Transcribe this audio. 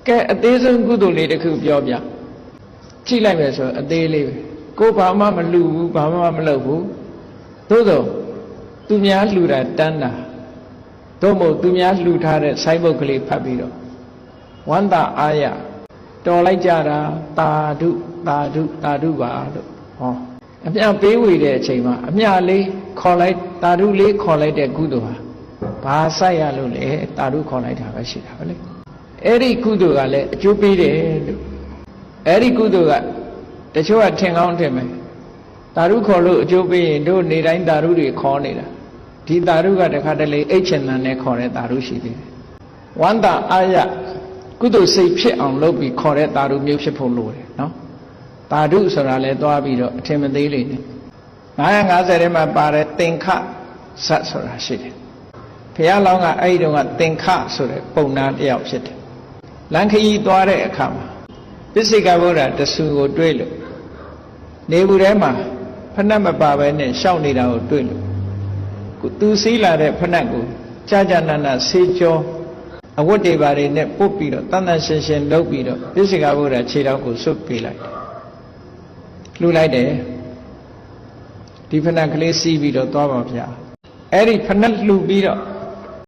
ကဲအသေးဆုံးကုသိုလ်လေးတစ်ခုပြောပြကြည့်လိုက်မယ်ဆိုအသေးလေးပဲကိုဘာမှမလှူဘူးဘာမှမလုပ်ဘူးသို့သောသူများလှူတာတန်းတာသို့မဟုတ်သူများလှူထားတဲ့ဆိုင်းဘုတ်ကလေးဖတ်ပြီးတော့ဝန္တာအာရတော်လိုက်ကြတာတာဓုတာဓုတာဓုပါလို့ဟောအမြပေးဝေတဲ့အချိန်မှာအမြလေးခေါ်လိုက်တာဓုလေးခေါ်လိုက်တဲ့ကုသိုလ်ဟာဘာဆိုင်ရလို့လဲတာဓုခေါ်လိုက်တာပဲရှိတာပဲလေအဲ့ဒီကုသိုလ်ကလည်းအကျိုးပေးတယ်လို့အဲ့ဒီကုသိုလ်ကတချို့ကထင်ကောင်းထင်မယ်တာဓုခေါ်လို့အကျိုးပေးရင်တို့နေတိုင်းတာဓုတွေခေါ်နေတာဒီတာဓုကတခါတလေအိတ်ချင်တန်နဲ့ခေါ်တဲ့တာဓုရှိသေးတယ်ဝန္တာအာရကုသိုလ်စိတ်ဖြစ်အောင်လုပ်ပြီးခေါ်တဲ့တာဓုမျိုးဖြစ်ဖို့လိုတယ်နော်တာဓုဆိုတာလဲသွားပြီးတော့အထင်မသေးလေးနဲ့950ထဲမှာပါတဲ့သင်္ခဇတ်ဆိုတာရှိတယ်ဘုရားလောင်းကအဲ့ဒီတုန်းကသင်္ခဆိုတဲ့ပုံနာတစ်ယောက်ဖြစ်တယ်လမ်းခရီးသွားတဲ့အခါမှာပစ္စေကဗုဒ္ဓတဆူကိုတွေ့လို့နေဘူးထဲမှာဖဏတ်မပါဘဲနဲ့ရှောက်နေတာကိုတွေ့လို့သူစီးလာတဲ့ဖဏတ်ကိုကြာကြာနာနာဆေးကြောအဝတ်တွေပါတွေနဲ့ပုတ်ပြီးတော့တန်တန်ရှင်းရှင်းလုပ်ပြီးတော့ပစ္စေကဗုဒ္ဓခြေထောက်ကိုဆွတ်ပေးလိုက်တယ်လှူလိုက်တယ်ဒီဖဏတ်ကလေးစီးပြီးတော့သွားပါဗျာအဲ့ဒီဖဏတ်လှူပြီးတော့